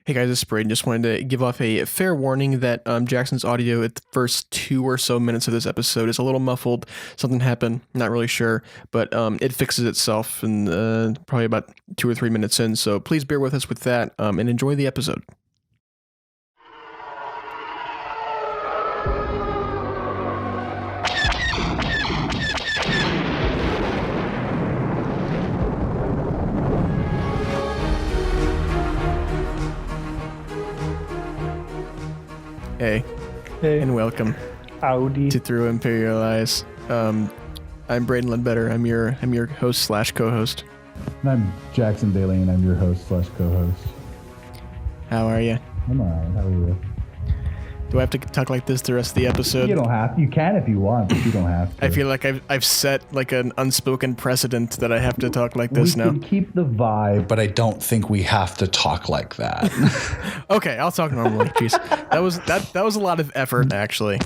Hey guys, this is Braydon. Just wanted to give off a fair warning that Jackson's audio at the first 2 or so minutes of this episode is a little muffled. Something happened, not really sure, but it fixes itself in probably about 2 or 3 minutes in. So please bear with us with that and enjoy the episode. Hey, and welcome Howdy. to Through Imperial Eyes. I'm Braydon Leadbetter. I'm your host / co-host. And I'm Jackson Daly, and I'm your host / co-host. How are you? I'm alright. How are you? Do I have to talk like this the rest of the episode? You don't have. You can if you want, but you don't have to. I feel like I've set like an unspoken precedent that I have to talk like this now. We can keep the vibe, but I don't think we have to talk like that. Okay, I'll talk normally. Jeez, that was a lot of effort actually.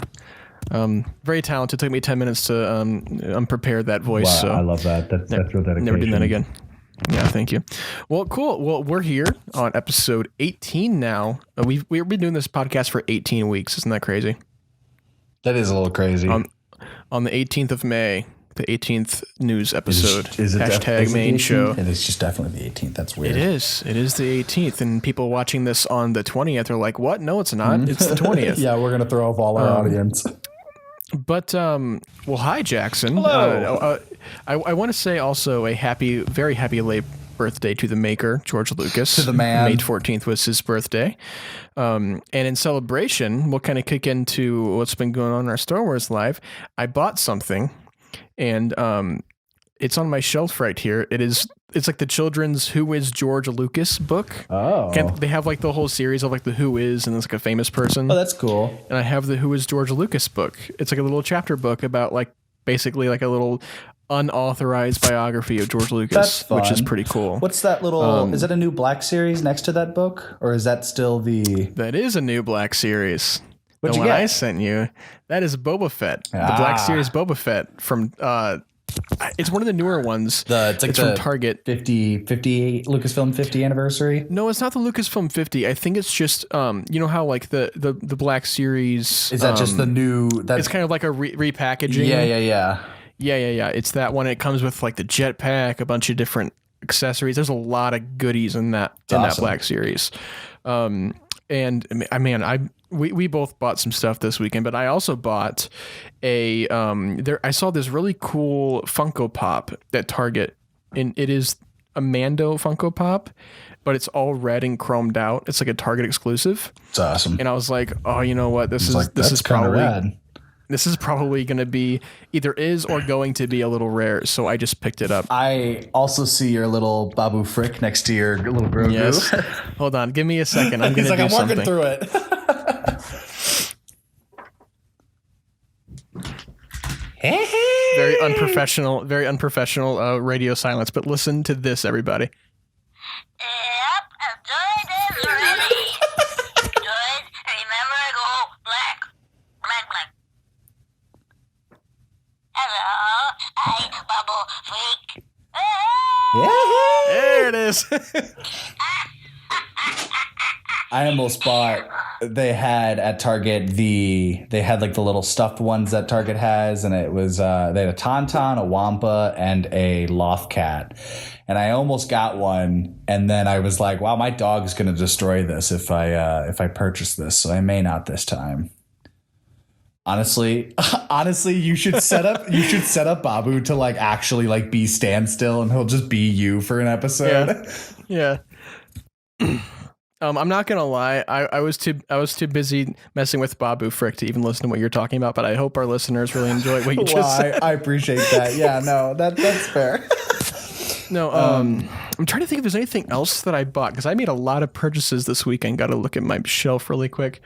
Very talented. It took me 10 minutes to prepare that voice. Wow, so I love that. That's real dedication. Never doing that again. Yeah, thank you. Well, cool. Well, we're here on episode 18 now. We've been doing this podcast for 18 weeks. Isn't that crazy? That is a little crazy. On the 18th of May, the 18th news episode. Is it hashtag main show. It is just definitely the 18th. That's weird. It is. It is the 18th. And people watching this on the 20th are like, what? No, it's not. It's the 20th. Yeah, we're going to throw off all our audience. But, well, hi, Jackson. Hello. I want to say also a very happy late birthday to the maker, George Lucas. To the man. May 14th was his birthday. And in celebration, we'll kind of kick into what's been going on in our Star Wars live. I bought something, and it's on my shelf right here. It's like the children's Who is George Lucas book. Oh. They have like the whole series of like the Who is, and it's like a famous person. Oh, that's cool. And I have the Who is George Lucas book. It's like a little chapter book about like basically like a little unauthorized biography of George Lucas, That's fun. which is pretty cool. What's that little... is that a new Black series next to that book? Or is that still the... That is a new Black series. What'd the you one get? I sent you, that is Boba Fett. The Black series Boba Fett from... it's one of the newer ones. It's like from the Target. 50 Lucasfilm 50 anniversary? No, it's not the Lucasfilm 50. I think it's just, you know how like the Black series... Is that just the new... It's kind of like a repackaging. Yeah. Yeah. It's that one. It comes with like the jetpack, a bunch of different accessories. There's a lot of goodies in that that Black series. And I mean, we both bought some stuff this weekend, but I also bought I saw this really cool Funko Pop at Target, and it is a Mando Funko Pop, but it's all red and chromed out. It's like a Target exclusive. It's awesome. And I was like, oh, you know what? This is That's probably rad. This is probably going to be either is or going to be a little rare, so I just picked it up. I also see your little Babu Frik next to your little Grogu. Yes. Hold on. Give me a second. I'm going to do something. I'm working through it. Very unprofessional radio silence, but listen to this, everybody. Yep, Droids is ready. Droids, remember to go black. Hello, I'm Babu Frik. There it is. I almost bought. They had at Target they had like the little stuffed ones that Target has, and it was they had a Tauntaun, a Wampa, and a Loth Cat. And I almost got one, and then I was like, "Wow, my dog's gonna destroy this if I purchase this." So I may not this time. Honestly, you should set up Babu to like actually like be standstill, and he'll just be you for an episode. Yeah. I'm not gonna lie. I was too busy messing with Babu Frik to even listen to what you're talking about. But I hope our listeners really enjoy what you just said. I appreciate that. Yeah, no, that's fair. No, I'm trying to think if there's anything else that I bought because I made a lot of purchases this weekend. Got to look at my shelf really quick.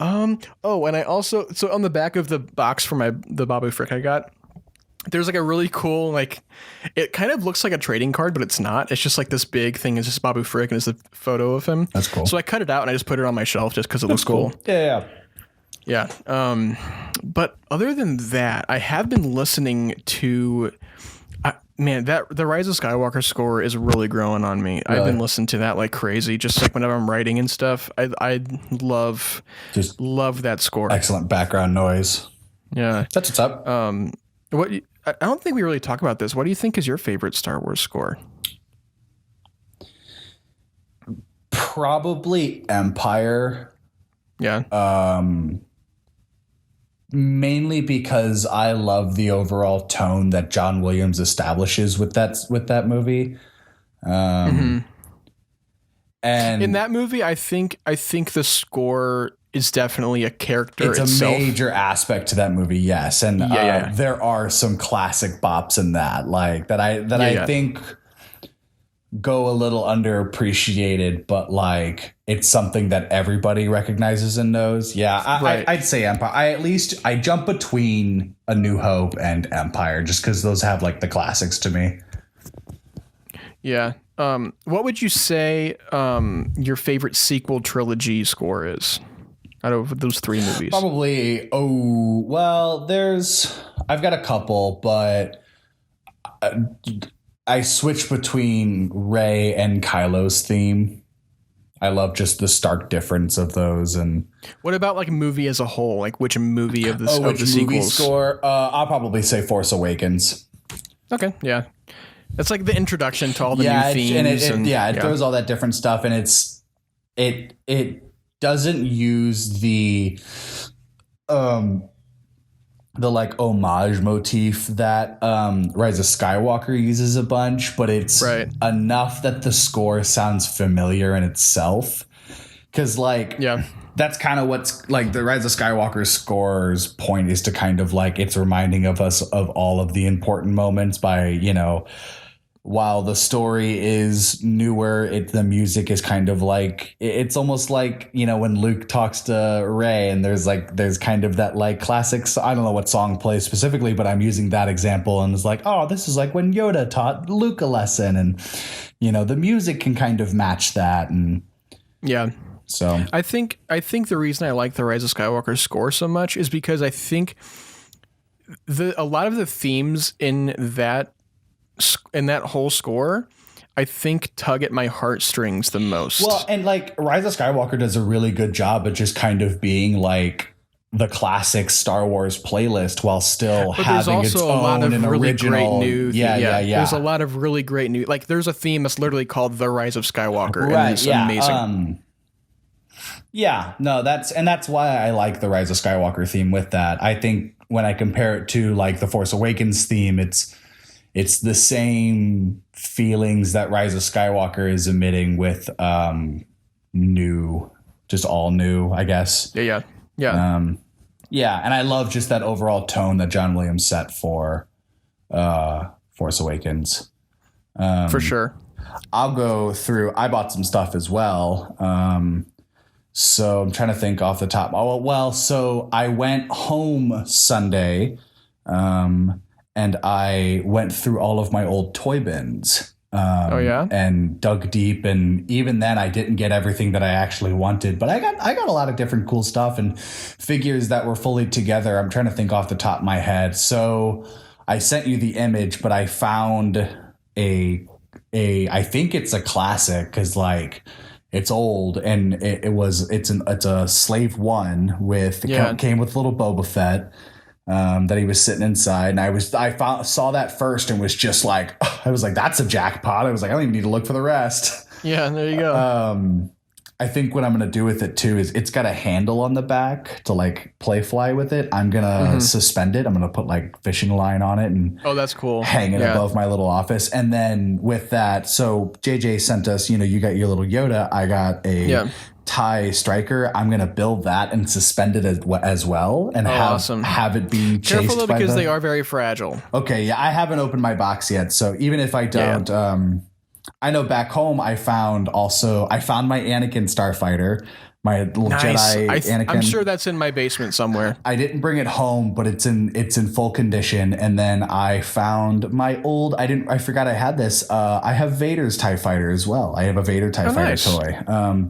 And I also on the back of the box for the Babu Frik I got, there's like a really cool, like, it kind of looks like a trading card, but it's not. It's just like this big thing. It's just Babu Frik and it's a photo of him. That's cool. So I cut it out and I just put it on my shelf just because it looks cool. Yeah. Yeah. But other than that, I have been listening to man, that the Rise of Skywalker score is really growing on me. I've been listening to that like crazy, just like whenever I'm writing and stuff. I love that score. Excellent background noise. Yeah, That's what's up. I don't think we really talk about this. What do you think is your favorite Star Wars score? Probably Empire. Yeah. Mainly because I love the overall tone that John Williams establishes with that movie. And in that movie, I think the score is definitely a character. It's itself. a major aspect to that movie, yes. And there are some classic bops in that, like that I think go a little underappreciated, but like it's something that everybody recognizes and knows. Yeah, I'd say Empire. I jump between A New Hope and Empire just because those have like the classics to me. Yeah. What would you say your favorite sequel trilogy score is out of those three movies? Probably. I've got a couple, but I switch between Rey and Kylo's theme. I love just the stark difference of those. And what about like a movie as a whole? Like which movie of the movie sequels? Score? I'll probably say Force Awakens. Okay, yeah, that's like the introduction to all the new themes. It throws all that different stuff, and it doesn't use the like homage motif that Rise of Skywalker uses a bunch, but it's enough that the score sounds familiar in itself. Because that's kind of what's like the Rise of Skywalker score's point is to kind of like it's reminding of us of all of the important moments by, while the story is newer, the music is kind of like it's almost like when Luke talks to Rey and there's kind of that like classic. I don't know what song plays specifically, but I'm using that example and it's like, oh, this is like when Yoda taught Luke a lesson, and the music can kind of match that. And so I think the reason I like the Rise of Skywalker score so much is because I think a lot of the themes in that whole score, I think tug at my heartstrings the most. Well, and like Rise of Skywalker does a really good job of just kind of being like the classic Star Wars playlist while still having its own and original. There's a lot of really great new. Like there's a theme that's literally called The Rise of Skywalker. Right. And it's amazing. That's why I like the Rise of Skywalker theme with that. I think when I compare it to like the Force Awakens theme, it's the same feelings that Rise of Skywalker is emitting with just all new, I guess. Yeah. And I love just that overall tone that John Williams set for Force Awakens. For sure. I'll go through. I bought some stuff as well. So I'm trying to think off the top. So I went home Sunday. And I went through all of my old toy bins and dug deep. And even then I didn't get everything that I actually wanted, but I got a lot of different cool stuff and figures that were fully together. I'm trying to think off the top of my head. So I sent you the image, but I found I think it's a classic because like it's old and it's a Slave One came with little Boba Fett. That he was sitting inside, and I saw that first and was just like, I was like, that's a jackpot. I was like, I don't even need to look for the rest. Yeah, there you go. I think what I'm going to do with it too is it's got a handle on the back to like play fly with it. I'm going to suspend it. I'm going to put like fishing line on it and that's cool. Hang it above my little office. And then with that, so JJ sent us, you got your little Yoda. I got a TIE Striker. I'm going to build that and suspend it as well and have it being chased. Careful though, because they are very fragile. Okay. Yeah. I haven't opened my box yet. So even if I don't, I know back home I found my Anakin Starfighter, my little Jedi Anakin. I'm sure that's in my basement somewhere. I didn't bring it home, but it's in full condition. And then I found my old. I forgot I had this. I have Vader's TIE Fighter as well. I have a Vader TIE Fighter toy.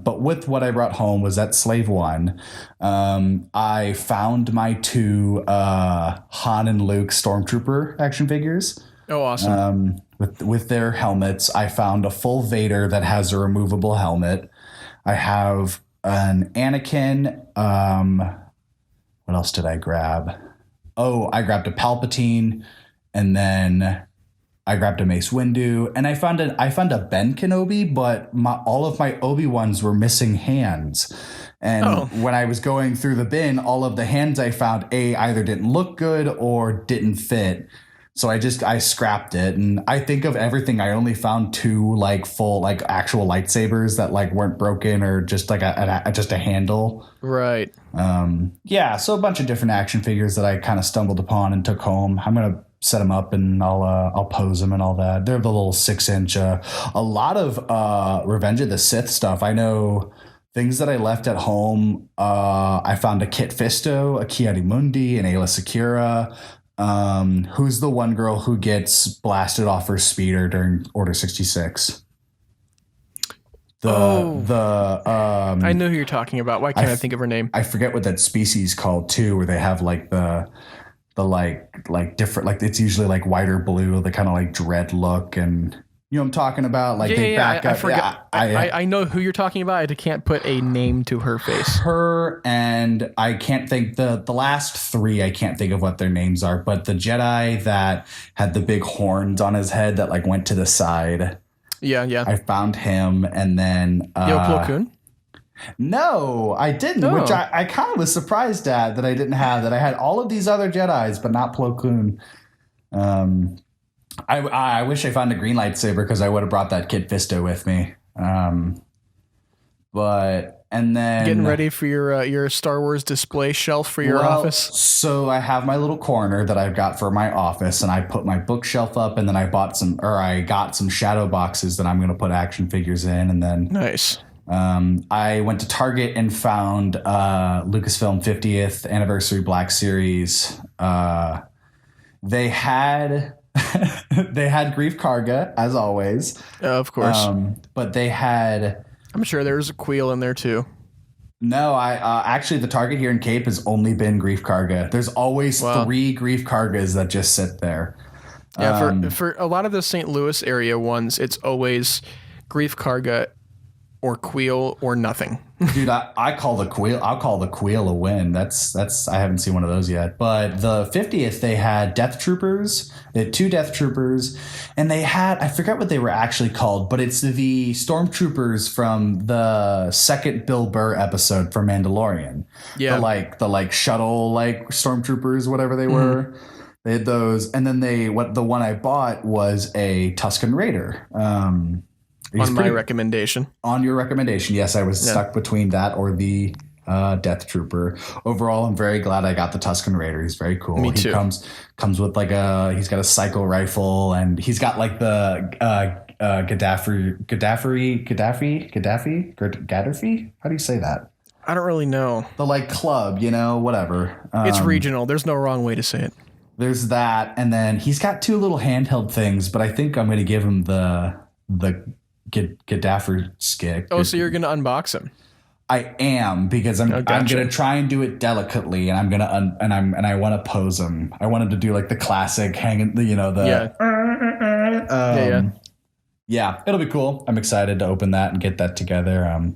But with what I brought home was that Slave One. I found my two Han and Luke Stormtrooper action figures. Oh, awesome. With their helmets. I found a full Vader that has a removable helmet. I have an Anakin. What else did I grab? Oh, I grabbed a Palpatine, and then I grabbed a Mace Windu, and I found a Ben Kenobi, but all of my Obi-Wans were missing hands. And when I was going through the bin, all of the hands I found either didn't look good or didn't fit. So I scrapped it, and I think of everything, I only found 2 like full like actual lightsabers that like weren't broken or just like just a handle. Right. So a bunch of different action figures that I kind of stumbled upon and took home. I'm gonna set them up and I'll pose them and all that. They're the little 6-inch. A lot of Revenge of the Sith stuff. I know things that I left at home. I found a Kit Fisto, a Ki-Adi-Mundi, an Ayla Secura. Who's the one girl who gets blasted off her speeder during Order 66? I know who you're talking about. Why can't I think of her name? I forget what that species called too, where they have like the like different, like it's usually like white or blue, the kind of like dread look, and you know what I'm talking about? Like they back up. I forgot. I know who you're talking about. I can't put a name to her face. Her, and I can't think the last 3. I can't think of what their names are, but the Jedi that had the big horns on his head that like went to the side. Yeah. I found him, and then Plo Koon? No, I didn't, which I kind of was surprised at that I didn't have, that I had all of these other Jedis, but not Plo Koon. I wish I found a green lightsaber because I would have brought that Kit Fisto with me. And then getting ready for your Star Wars display shelf for your office. So I have my little corner that I've got for my office, and I put my bookshelf up, and then I got some shadow boxes that I'm going to put action figures in, and then nice. I went to Target and found Lucasfilm 50th anniversary Black Series. They had Grief Karga, as always. Of course. But they had... I'm sure there was a Queel in there, too. No, actually, the Target here in Cape has only been Grief Karga. There's always 3 Grief Kargas that just sit there. Yeah, for a lot of the St. Louis area ones, it's always Grief Karga or Queel or nothing. Dude, I call the Queel. I'll call the Queel a win. That's. I haven't seen one of those yet. But the 50th, they had Death Troopers. They had 2 Death Troopers, and they had, I forget what they were actually called, but it's the Stormtroopers from the second Bill Burr episode for Mandalorian. Yeah, the shuttle Stormtroopers, whatever they were. They had those, and then the one I bought was a Tusken Raider. On my recommendation. On your recommendation, yes. I was stuck between that or the Death Trooper. Overall, I'm very glad I got the Tusken Raider. He's very cool. Me too. He comes with he's got a cycle rifle, and he's got like the Gaddafi. How do you say that? I don't really know. The club, whatever. It's regional. There's no wrong way to say it. There's that, and then he's got 2 little handheld things, but I think I'm going to give him the Gaddafi stick. Oh, so you're going to unbox him? I am, because I'm going to try and do it delicately, and I'm going to and I want to pose him. I want him to do like the classic hanging, yeah, it'll be cool. I'm excited to open that and get that together.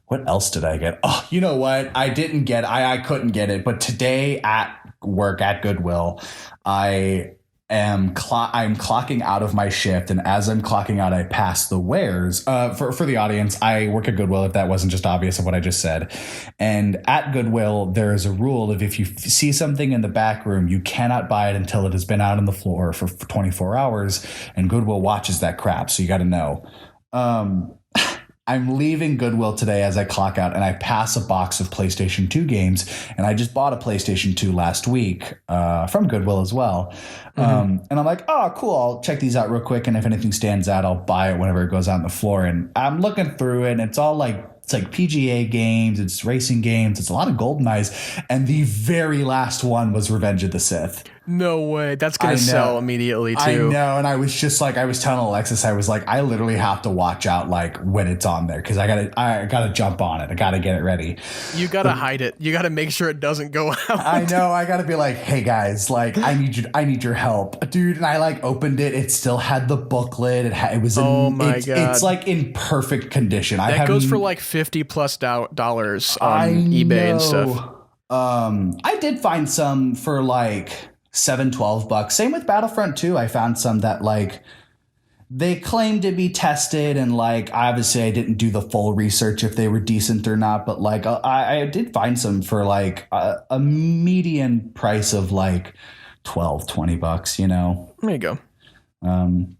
What else did I get? Oh, you know what? I didn't get. I couldn't get it, but today at work at Goodwill, I'm clocking out of my shift, and as I'm clocking out, I pass the wares. For the audience, I work at Goodwill, if that wasn't just obvious of what I just said. And at Goodwill, there is a rule of if you see something in the back room, you cannot buy it until it has been out on the floor for 24 hours, and Goodwill watches that crap, so you got to know. I'm leaving Goodwill today as I clock out, and I pass a box of PlayStation 2 games, and I just bought a PlayStation 2 last week from Goodwill as well. And I'm like, oh, cool, I'll check these out real quick, and if anything stands out, I'll buy it whenever it goes out on the floor. And I'm looking through it, and it's all it's like PGA games, it's racing games, it's a lot of GoldenEyes, and the very last one was Revenge of the Sith. No way. That's going to sell immediately too. I know. And I was just like, I was telling Alexis, I was like, I literally have to watch out like when it's on there because I gotta jump on it. I gotta get it ready. You gotta hide it. You gotta make sure it doesn't go out. I know. I gotta be like, hey guys, like I need your help, dude. And I like opened it. It still had the booklet. It was. Oh my God. It's like in perfect condition. That goes for like $50+ on eBay and stuff. I did find some for like $7-12. Same with Battlefront 2. I found some that like they claim to be tested, and like obviously I didn't do the full research if they were decent or not, but like I did find some for like a median price of like $12-20, you know. There you go.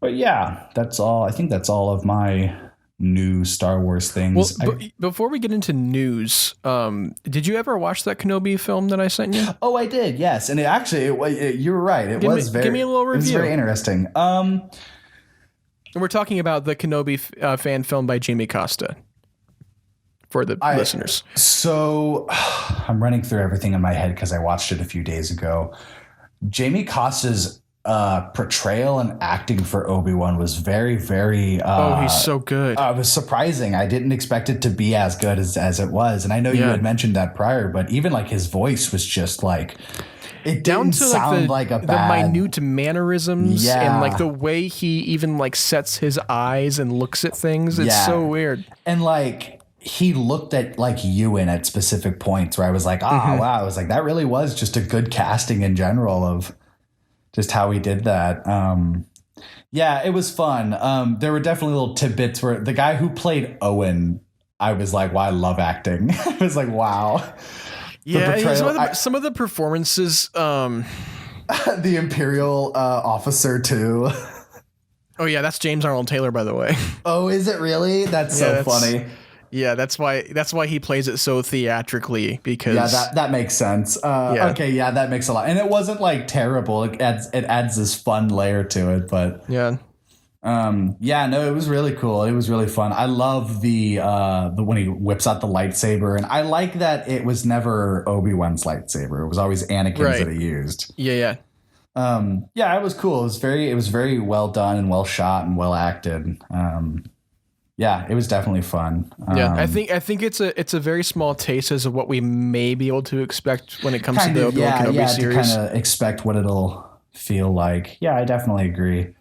But yeah, that's all. I think that's all of my new Star Wars things. Well, before we get into news, did you ever watch that Kenobi film that I sent you? Oh, I did. Yes, and you were right. Give me a little review. It was very interesting. And we're talking about the Kenobi fan film by Jamie Costa for the listeners. So I'm running through everything in my head because I watched it a few days ago. Jamie Costa's portrayal and acting for Obi-Wan was very, very he's so good. It was surprising. I didn't expect it to be as good as it was. And I know you had mentioned that prior, but even like his voice was just like it down didn't to sound like the minute mannerisms and like the way he even like sets his eyes and looks at things. It's so weird. And like he looked at like Ewan at specific points where I was like, wow. I was like, that really was just a good casting in general of just how he did that. Yeah, it was fun. There were definitely little tidbits where the guy who played Owen, I was like, wow, I love acting. I was like, wow. Yeah, some of the performances. The Imperial officer too. Oh yeah, that's James Arnold Taylor, by the way. Oh, is it really? That's so funny. Yeah, that's why he plays it so theatrically, because that makes sense. Okay, yeah, that makes a lot. And it wasn't like terrible. It adds this fun layer to it, but yeah. No, it was really cool. It was really fun. I love the when he whips out the lightsaber, and I like that it was never Obi-Wan's lightsaber. It was always Anakin's that he used. Yeah. It was cool. It was very well done and well shot and well acted. It was definitely fun. I think it's a very small taste as of what we may be able to expect when it comes to the Obi-Wan Kenobi series. To kind of expect what it'll feel like. Yeah, I definitely agree.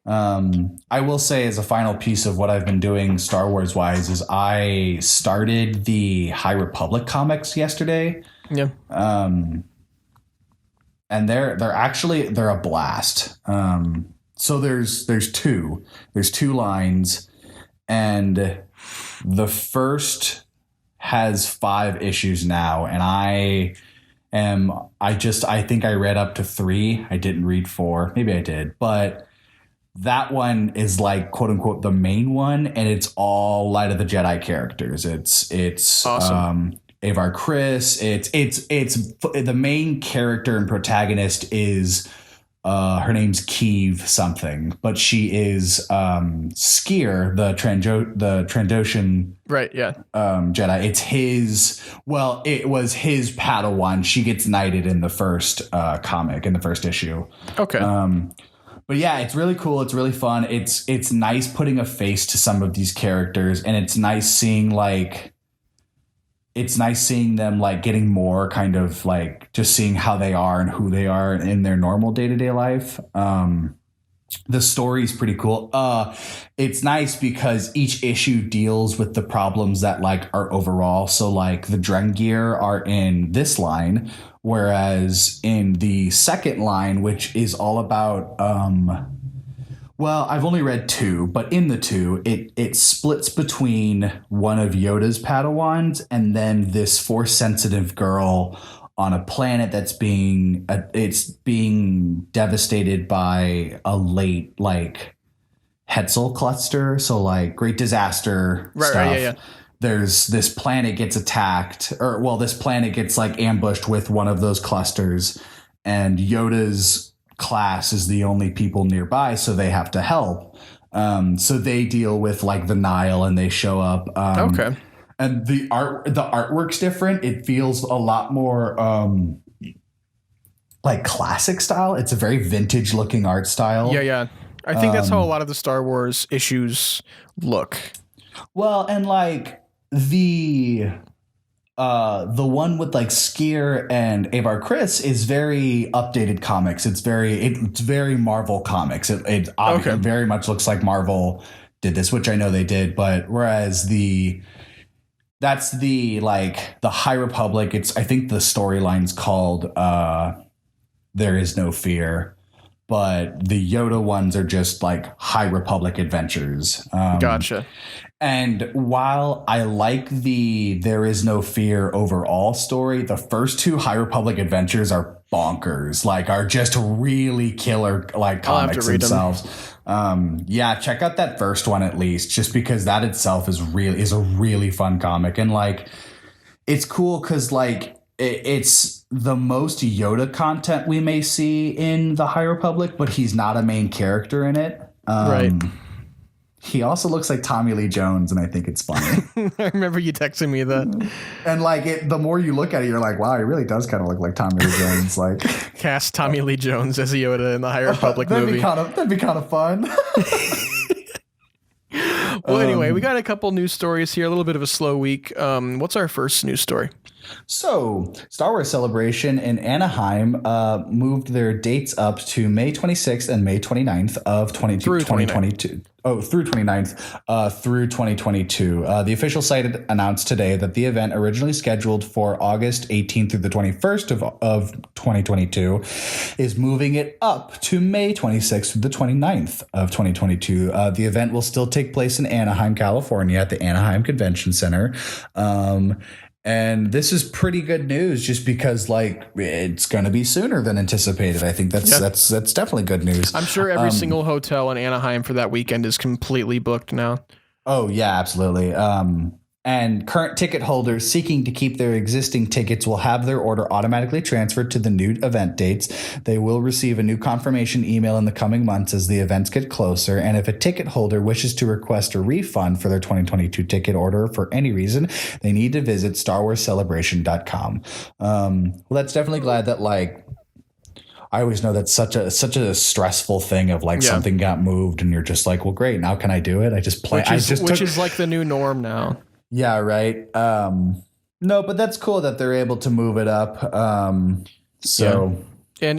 I will say, as a final piece of what I've been doing Star Wars wise, is I started the High Republic comics yesterday. Yeah. And they're a blast. So there's two lines. And the first has 5 issues now, and I think I read up to 3. I didn't read 4. Maybe I did, but that one is like quote unquote the main one, and it's all Light of the Jedi characters. It's awesome. Avar Kriss. It's the main character and protagonist is. Her name's Keeve something, but she is Skier, the Trandoshan Jedi. It's it was his Padawan. She gets knighted in the first comic, in the first issue. Okay. But yeah, it's really cool. It's really fun. It's nice putting a face to some of these characters, and it's nice seeing them like getting more kind of like just seeing how they are and who they are in their normal day-to-day life. The story's pretty cool. It's nice because each issue deals with the problems that like are overall. So like the Drengir are in this line, whereas in the second line, which is all about I've only read 2, but in the 2, it splits between one of Yoda's Padawans and then this Force-sensitive girl on a planet that's being devastated by a late like Hetzel cluster, so like great disaster stuff. Right, yeah. There's this planet gets attacked, this planet gets like ambushed with one of those clusters, and Yoda's class is the only people nearby, so they have to help. So they deal with like the Nile, and they show up. Okay. And the artwork's different. It feels a lot more like classic style. It's a very vintage looking art style. Yeah. I think that's how a lot of the Star Wars issues look. Well, and like the one with like Skier and Avar Chris is very updated comics. It's very Marvel comics. It obviously very much looks like Marvel did this, which I know they did. But whereas that's the High Republic. I think the storyline's called There Is No Fear. But the Yoda ones are just like High Republic adventures. Gotcha. And while I like the There Is No Fear overall story, the first two High Republic adventures are bonkers. Like, are just really killer like comics themselves. Check out that first one at least, just because that itself is a really fun comic. And like, it's cool because like it's the most Yoda content we may see in the High Republic, but he's not a main character in it. Right. He also looks like Tommy Lee Jones, and I think it's funny. I remember you texting me that. And like the more you look at it, you're like, wow, he really does kind of look like Tommy Lee Jones. Like, cast Tommy Lee Jones as Yoda in the High Republic movie. That'd be kind of fun. Well, anyway, we got a couple news stories here. A little bit of a slow week. What's our first news story? So, Star Wars Celebration in Anaheim moved their dates up to May 26th and May 29th of 2022. Oh, through 29th through 2022. The official site announced today that the event, originally scheduled for August 18th through the 21st of 2022, is moving it up to May 26th through the 29th of 2022. The event will still take place in Anaheim, California at the Anaheim Convention Center. And this is pretty good news just because like it's going to be sooner than anticipated. I think that's definitely good news. I'm sure every single hotel in Anaheim for that weekend is completely booked now. Oh, yeah, absolutely. And current ticket holders seeking to keep their existing tickets will have their order automatically transferred to the new event dates. They will receive a new confirmation email in the coming months as the events get closer. And if a ticket holder wishes to request a refund for their 2022 ticket order for any reason, they need to visit StarWarsCelebration.com. Well, that's definitely glad that like I always know that's such a stressful thing of like something got moved and you're just like, well, great. Now can I do it? I just play. Which is like the new norm now. Yeah, right. No, but that's cool that they're able to move it up. And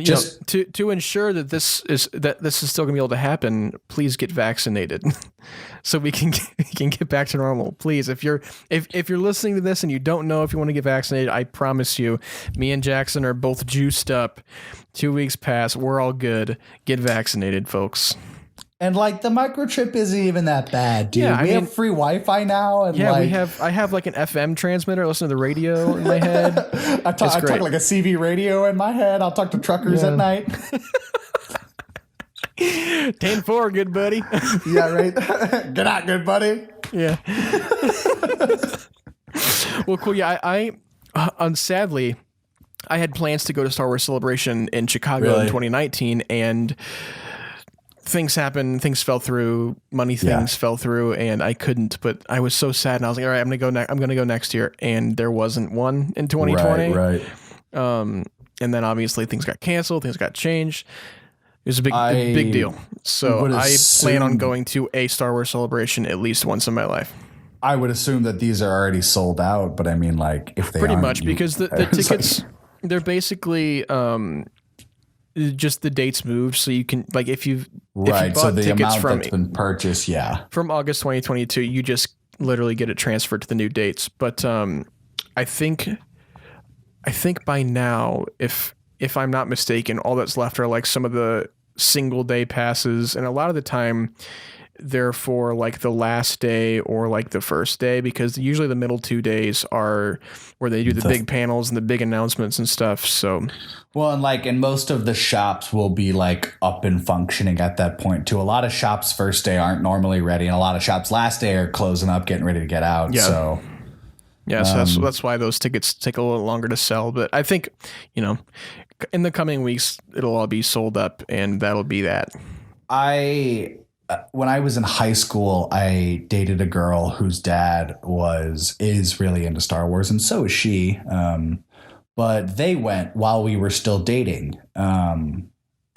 to ensure that this is still gonna be able to happen, please get vaccinated, so we can get back to normal. Please, if you're listening to this and you don't know if you want to get vaccinated, I promise you, me and Jackson are both juiced up. 2 weeks pass, we're all good. Get vaccinated, folks. And like the microchip isn't even that bad, dude. Yeah, we have free Wi-Fi now, and I have like an FM transmitter. I listen to the radio in my head. I talk like a CV radio in my head. I'll talk to truckers at night. 10-4, good buddy. Yeah, right. Get out, good buddy. Yeah. Well, cool. Yeah, I sadly, I had plans to go to Star Wars Celebration in Chicago in 2019, and things happened, things fell through, money things fell through, and I couldn't, but I was so sad, and I was like, all right, I'm going to go next year. And there wasn't one in 2020. Right. And then obviously things got canceled, things got changed. It was a big deal. So I plan on going to a Star Wars Celebration at least once in my life. I would assume that these are already sold out, but I mean, like, if they pretty aren't, much, because the tickets, they're basically, just the dates moved, so you can if you bought so the tickets amount that's been purchased, from August 2022, you just literally get it transferred to the new dates. But I think by now, if I'm not mistaken, all that's left are like some of the single day passes, and a lot of the time they're for like the last day or like the first day, because usually the middle 2 days are where they do the big panels and the big announcements and stuff. So, well, and most of the shops will be like up and functioning at that point too. A lot of shops first day aren't normally ready, and a lot of shops last day are closing up, getting ready to get out. Yeah. So that's why those tickets take a little longer to sell. But I think, in the coming weeks, it'll all be sold up, and that'll be that. When I was in high school, I dated a girl whose dad is really into Star Wars, and so is she. but they went while we were still dating.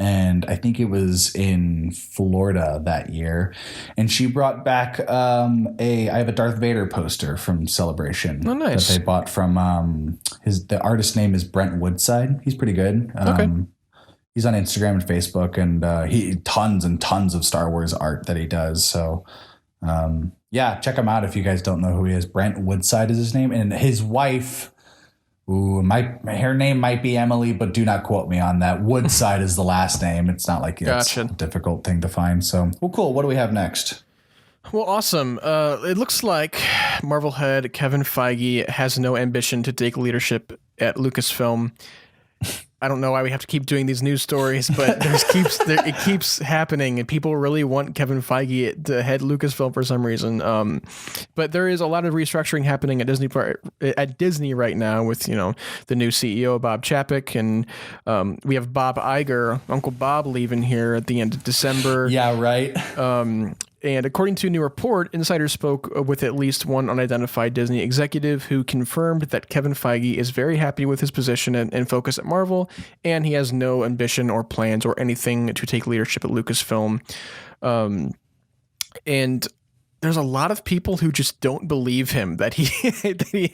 And I think it was in Florida that year. And she brought back I have a Darth Vader poster from Celebration. Oh, nice. That they bought from the artist's name is Brent Woodside. He's pretty good. Okay. He's on Instagram and Facebook, and he tons and tons of Star Wars art that he does. So check him out if you guys don't know who he is. Brent Woodside is his name, and his wife. Ooh, her name might be Emily, but do not quote me on that. Woodside is the last name. It's not like it's a difficult thing to find. So, well, cool. What do we have next? Well, awesome. It looks like Marvel head Kevin Feige has no ambition to take leadership at Lucasfilm. I don't know why we have to keep doing these news stories, but it keeps happening, and people really want Kevin Feige to head Lucasfilm for some reason. But there is a lot of restructuring happening at Disney right now with the new CEO Bob Chapek, and we have Bob Iger, Uncle Bob, leaving here at the end of December. Yeah, right. And according to a new report, insiders spoke with at least one unidentified Disney executive who confirmed that Kevin Feige is very happy with his position and focus at Marvel, and he has no ambition or plans or anything to take leadership at Lucasfilm. And there's a lot of people who just don't believe him that he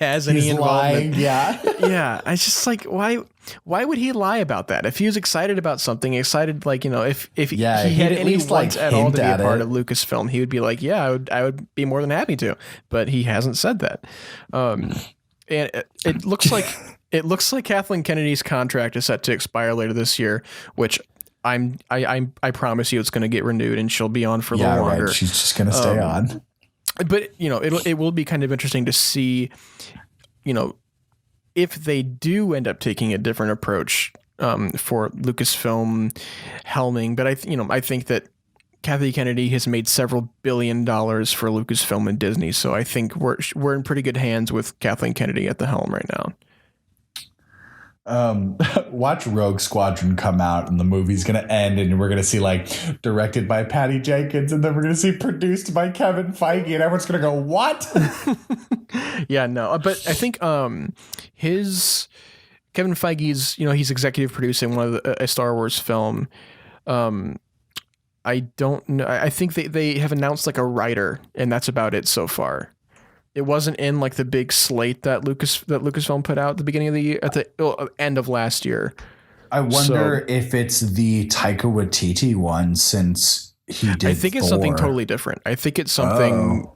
has any involvement. Lying, yeah. Yeah. I just like, why would he lie about that? If he was excited about something, if he had any wants at all to be a part of Lucasfilm, he would be like, yeah, I would be more than happy to, but he hasn't said that. And it looks like Kathleen Kennedy's contract is set to expire later this year, which I promise you it's going to get renewed and she'll be on for a little longer. Right. She's just going to stay on. But it will be kind of interesting to see, if they do end up taking a different approach for Lucasfilm helming. But I think that Kathy Kennedy has made several $1 billion for Lucasfilm and Disney, so I think we're in pretty good hands with Kathleen Kennedy at the helm right now. Watch Rogue Squadron come out and the movie's going to end and we're going to see directed by Patty Jenkins and then we're going to see produced by Kevin Feige and everyone's going to go, what? Yeah, no, but I think Kevin Feige's, he's executive producing a Star Wars film. I don't know. I think they have announced a writer and that's about it so far. It wasn't in the big slate that Lucasfilm put out at the beginning of the year, at the end of last year. I wonder if it's the Taika Waititi one since he did. I think it's something totally different. I think it's something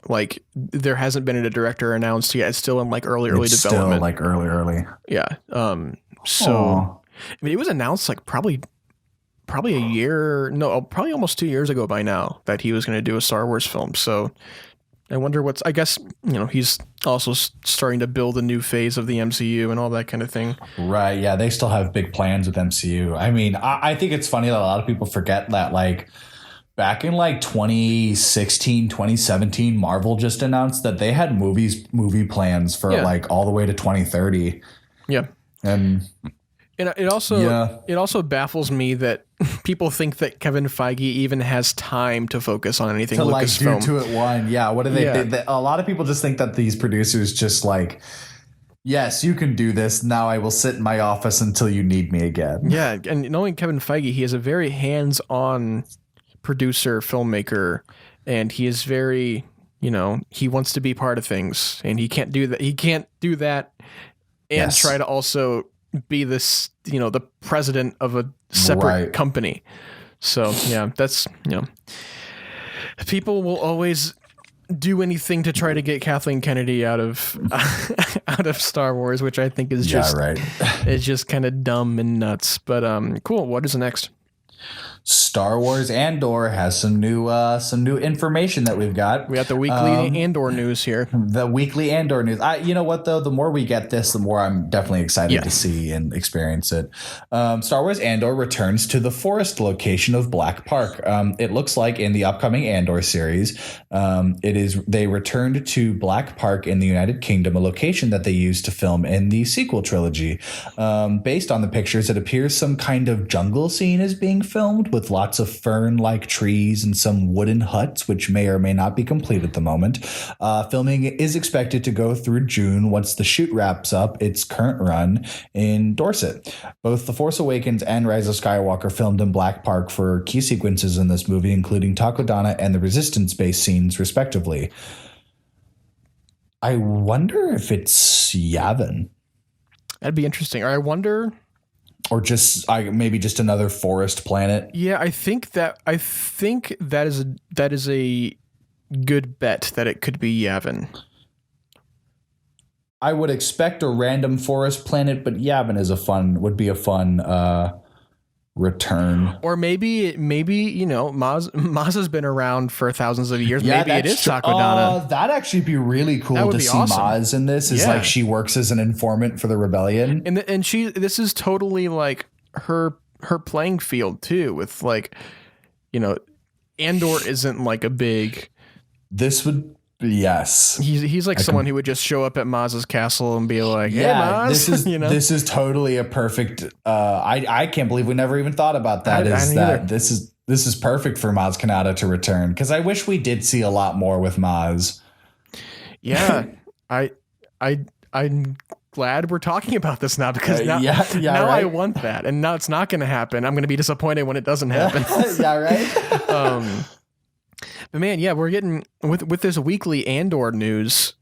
there hasn't been a director announced yet. It's still in early development. Still early. Yeah. So I mean, it was announced probably almost 2 years ago by now that he was going to do a Star Wars film. So I wonder I guess, he's also starting to build a new phase of the MCU and all that kind of thing. Right. Yeah. They still have big plans with MCU. I mean, I think it's funny that a lot of people forget that back in 2016, 2017, Marvel just announced that they had movie plans for all the way to 2030. Yeah. And it also baffles me that people think that Kevin Feige even has time to focus on anything Lucasfilm. Do 2 at 1. Yeah. What do they? A lot of people just think that these producers just yes, you can do this. Now I will sit in my office until you need me again. Yeah. And knowing Kevin Feige, he is a very hands-on producer, filmmaker, and he is very, he wants to be part of things and he can't do that. He can't do that and try to also be this, the president of a separate company. So yeah, that's, people will always do anything to try to get Kathleen Kennedy out of Star Wars, which I think is it's just kind of dumb and nuts. But cool. What is next? Star Wars Andor has some new information that we've got. We got the weekly Andor news here. The weekly Andor news. You know what though? The more we get this, the more I'm definitely excited to see and experience it. Star Wars Andor returns to the forest location of Black Park. It looks like in the upcoming Andor series, they returned to Black Park in the United Kingdom, a location that they used to film in the sequel trilogy. Based on the pictures, it appears some kind of jungle scene is being filmed planet with lots of fern-like trees and some wooden huts, which may or may not be complete at the moment. Filming is expected to go through June once the shoot wraps up its current run in Dorset. Both The Force Awakens and Rise of Skywalker filmed in Black Park for key sequences in this movie, including Takodana and the Resistance base scenes, respectively. I wonder if it's Yavin. That'd be interesting. Or I wonder... Or just maybe just another forest planet. Yeah, I think that is a good bet that it could be Yavin. I would expect a random forest planet, but Yavin would be a fun return. Or maybe Maz has been around for thousands of years. Yeah, maybe it is Takodana. That'd actually be really cool to see awesome. Maz in this. Is like she works as an informant for the rebellion, and this is totally like her playing field too. With like, Andor isn't like a big. This would. Yes, he's like someone who would just show up at Maz's castle and be like, "Hey, Maz," this is totally a perfect. I can't believe we never even thought about that. This is perfect for Maz Kanata to return, because I wish we did see a lot more with Maz. Yeah, I'm glad we're talking about this now, because now right? I want that, and now it's not going to happen. I'm going to be disappointed when it doesn't happen. Yeah, right. But man, yeah, we're getting with this weekly Andor news.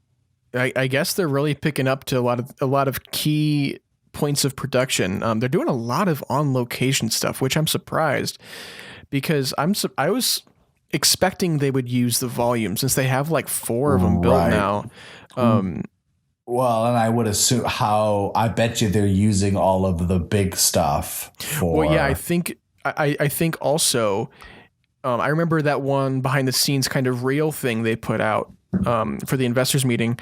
I guess they're really picking up to a lot of key points of production. They're doing a lot of on location stuff, which I'm surprised, because I was expecting they would use the volume, since they have like 4 of them built now. Well, and I would assume I bet you they're using all of the big stuff for. Well, yeah, I think also. I remember that one behind the scenes kind of reel thing they put out for the investors meeting.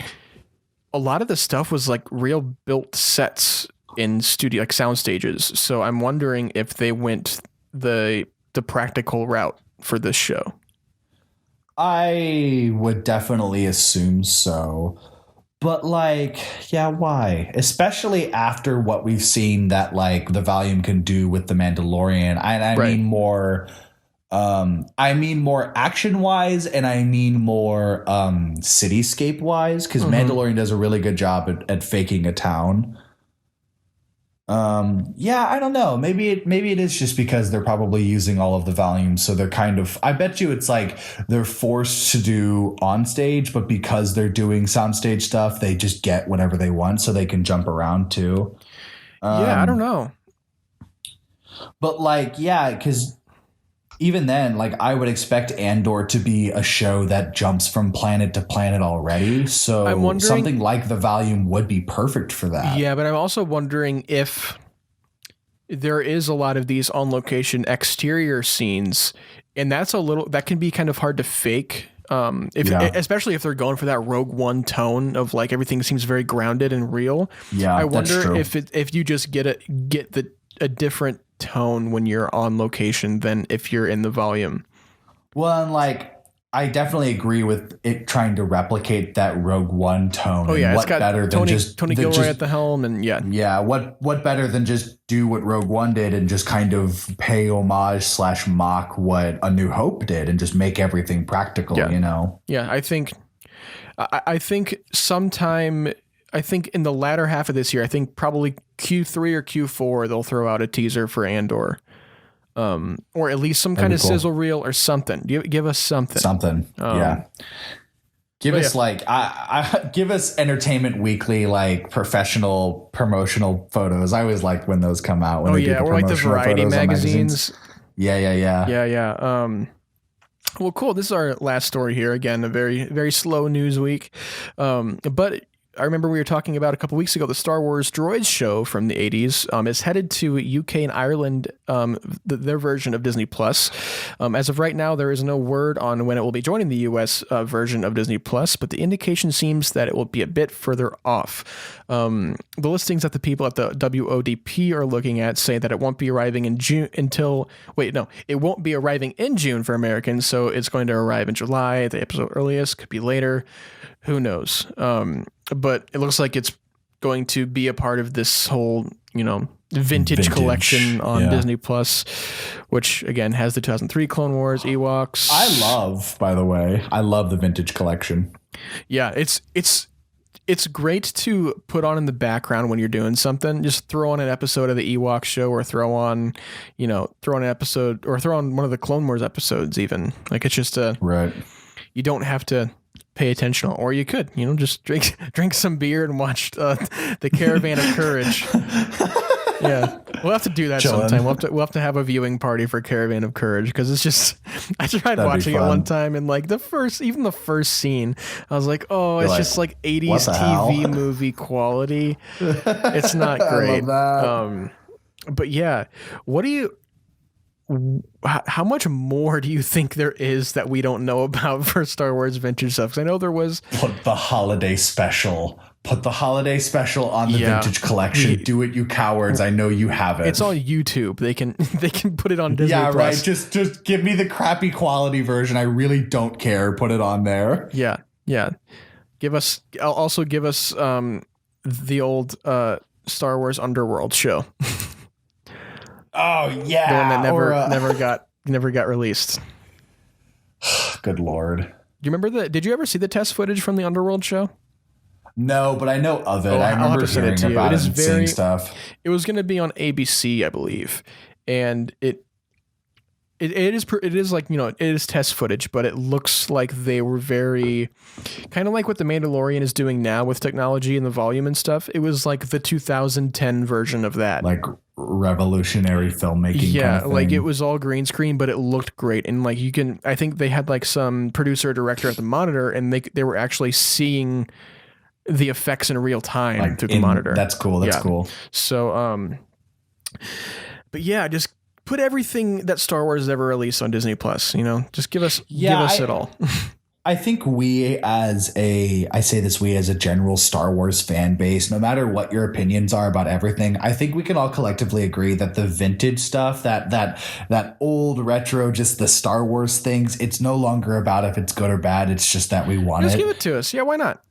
A lot of the stuff was like real built sets in studio, like sound stages. So I'm wondering if they went the practical route for this show. I would definitely assume so. But why? Especially after what we've seen that like the volume can do with the Mandalorian. I mean more. I mean more action wise, and I mean more cityscape wise, because Mandalorian does a really good job at faking a town. I don't know. Maybe it is just because they're probably using all of the volume, so they're kind of. I bet you it's like they're forced to do on stage, but because they're doing soundstage stuff, they just get whatever they want, so they can jump around too. I don't know. But because. Even then, I would expect Andor to be a show that jumps from planet to planet already. So I'm wondering, something like the volume would be perfect for that. Yeah, but I'm also wondering if there is a lot of these on location exterior scenes, and that can be kind of hard to fake. Especially if they're going for that Rogue One tone of like everything seems very grounded and real. Yeah, I wonder if you just get a different tone when you're on location than if you're in the volume. Well, and I definitely agree with it trying to replicate that Rogue One tone. Oh yeah, what better than Tony Gilroy at the helm, and yeah. What better than just do what Rogue One did and just kind of pay homage / mock what A New Hope did and just make everything practical. Yeah, I think sometime. I think in the latter half of this year, I think probably Q3 or Q4, they'll throw out a teaser for Andor, or at least some kind of sizzle reel or something. Give us something. Something, yeah. Give us give us Entertainment Weekly professional promotional photos. I always like when those come out. When they do the or the Variety magazines. Yeah. Well, cool. This is our last story here. Again, a very, very slow news week, but. I remember we were talking about a couple weeks ago, the Star Wars Droids show from the 80s is headed to UK and Ireland, their version of Disney Plus. As of right now, there is no word on when it will be joining the US version of Disney Plus, but the indication seems that it will be a bit further off. The listings that the people at the WODP are looking at say that it won't be arriving in June it won't be arriving in June for Americans, so it's going to arrive in July, the episode earliest, could be later. Who knows? But it looks like it's going to be a part of this whole, vintage collection on yeah. Disney Plus, which again has the 2003 Clone Wars Ewoks. By the way, I love the vintage collection. Yeah, it's great to put on in the background when you're doing something. Just throw on an episode of the Ewok show, or throw on an episode, or throw on one of the Clone Wars episodes even. Like, it's just right. You don't have to pay attention, or you could, just drink some beer and watch the Caravan of Courage. Yeah, we'll have to do that sometime. We'll have to have a viewing party for Caravan of Courage, because it's just, I tried watching it one time, and like the first scene, I was like, oh, it's just like 80s TV movie quality. It's not great. I love that. But yeah, how much more do you think there is that we don't know about for Star Wars vintage stuff? Because I know there was... Put the holiday special on the vintage collection. Do it, you cowards. I know you have it. It's on YouTube. They can put it on Disney Plus. Yeah, right. Just give me the crappy quality version. I really don't care. Put it on there. Yeah. Give us the old Star Wars Underworld show. Oh yeah, the one that never got released. Good Lord. Do you remember did you ever see the test footage from the Underworld show? No, but I know of it. I remember hearing about it and seeing stuff. It was going to be on ABC, I believe, and it is like, it is test footage, but it looks like they were very kind of like what the Mandalorian is doing now with technology and the volume and stuff. It was like the 2010 version of that, like revolutionary filmmaking. Yeah, kind of thing. Like it was all green screen, but it looked great. And like I think they had like some producer or director at the monitor, and they were actually seeing the effects in real time through the monitor. That's cool. That's cool. So, but yeah, just put everything that Star Wars has ever released on Disney Plus. Just give us it all. I think we as a general Star Wars fan base, no matter what your opinions are about everything, I think we can all collectively agree that the vintage stuff, that old retro, just the Star Wars things, it's no longer about if it's good or bad. It's just that we want it. Just give it to us. Yeah, why not?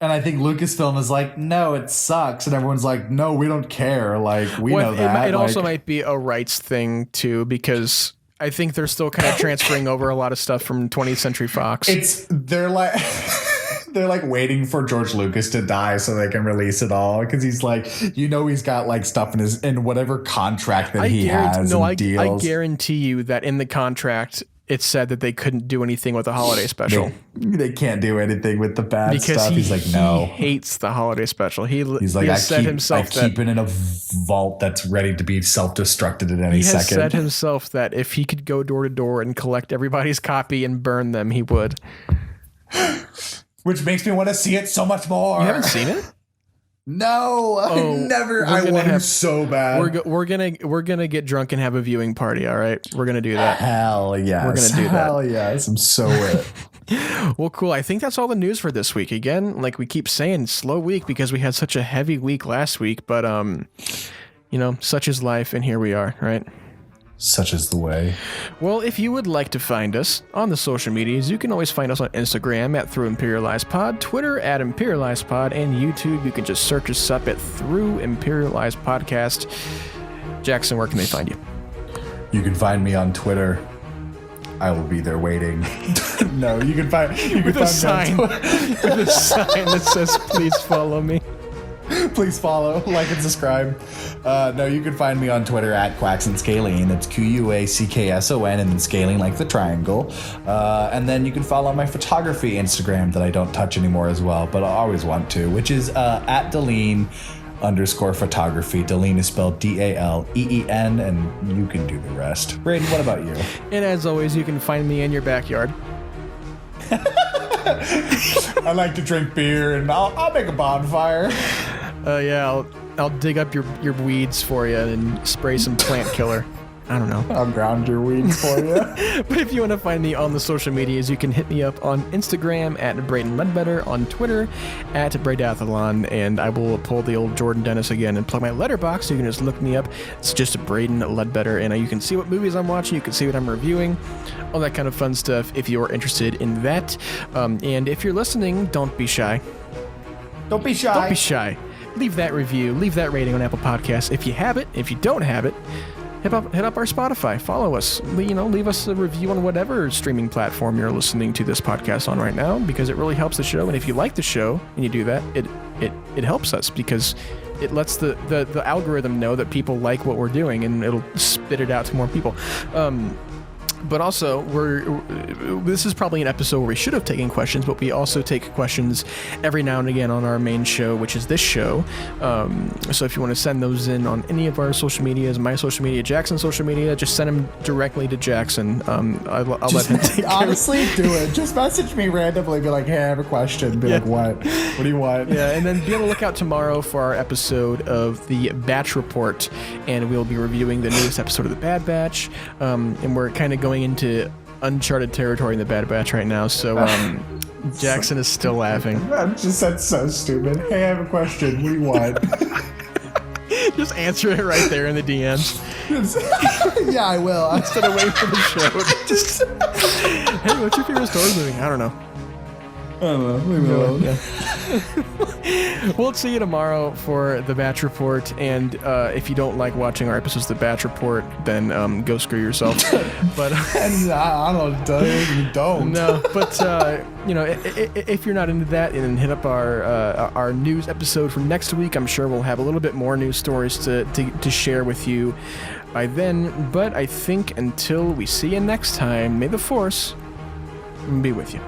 And I think Lucasfilm is like, no, it sucks. And everyone's like, no, we don't care. Like, we know that. It also might be a rights thing too, because I think they're still kind of transferring over a lot of stuff from 20th Century Fox. They're like waiting for George Lucas to die so they can release it all, because he's like, he's got like stuff in whatever contract that he has. No, I guarantee you that in the contract it said that they couldn't do anything with the holiday special. They can't do anything with the bad stuff. He's like, no. He hates the holiday special. He's like, I keep it in a vault that's ready to be self-destructed at any second. He has said himself that if he could go door to door and collect everybody's copy and burn them, he would. Which makes me want to see it so much more. You haven't seen it? No, I never. I want him so bad. We're gonna get drunk and have a viewing party. All right, we're gonna do that. Hell yes. We're gonna do that. Hell yes. I'm so with. Well, cool. I think that's all the news for this week. Again, like we keep saying, slow week because we had such a heavy week last week. But such is life, and here we are. Right. Such is the way. Well, if you would like to find us on the social medias, you can always find us on Instagram at Through Imperialized Pod, Twitter at Imperialized Pod, and YouTube. You can just search us up at Through Imperialized Podcast. Jackson, where can they find you? You can find me on Twitter. I will be there waiting. No, you can find with a sign that says "Please follow me." Please follow, like, and subscribe. No, you can find me on Twitter at QuacksandScaling. That's QUACKSON, and then scaling like the triangle. And then you can follow my photography Instagram that I don't touch anymore as well, but I always want to, which is at Daleen_photography. Daleen is spelled DALEEN, and you can do the rest. Braydon, what about you? And as always, you can find me in your backyard. I like to drink beer, and I'll make a bonfire. Yeah, I'll dig up your weeds for you and spray some plant killer. I don't know. I'll ground your weeds for you. But if you want to find me on the social medias, you can hit me up on Instagram at braydonleadbetter, on Twitter at braydathlon, and I will pull the old Jordan Dennis again and plug my letterbox, so you can just look me up. It's just Braydon Leadbetter, and you can see what movies I'm watching, you can see what I'm reviewing, all that kind of fun stuff if you're interested in that. And if you're listening, don't be shy. Don't be shy. Don't be shy. leave that review, leave that rating on Apple Podcasts. If you have it, if you don't have it, hit up our Spotify, follow us, leave us a review on whatever streaming platform you're listening to this podcast on right now, because it really helps the show. And if you like the show and you do that, it helps us, because it lets the algorithm know that people like what we're doing, and it'll spit it out to more people. But also, this is probably an episode where we should have taken questions, but we also take questions every now and again on our main show, which is this show. So if you want to send those in on any of our social medias, my social media, Jackson's social media, just send them directly to Jackson. I'll let him take honestly, do it. Just message me randomly, be like, hey, I have a question. Be like, what? What do you want? Yeah, and then be on the lookout tomorrow for our episode of the Batch Report, and we'll be reviewing the newest episode of the Bad Batch, and we're kind of going into uncharted territory in the Bad Batch right now, so Jackson is still laughing. That's so stupid. Hey, I have a question. What do you want? Just answer it right there in the DMs. Yeah, I will. Instead of waiting for the show. Just, hey, what's your favorite Star Wars movie? I don't know. Leave me alone. Yeah. We'll see you tomorrow for the Batch Report, and if you don't like watching our episodes of the Batch Report, then go screw yourself. But I don't. You don't. No, but if you're not into that, then hit up our news episode for next week. I'm sure we'll have a little bit more news stories to share with you by then. But I think until we see you next time, may the Force be with you.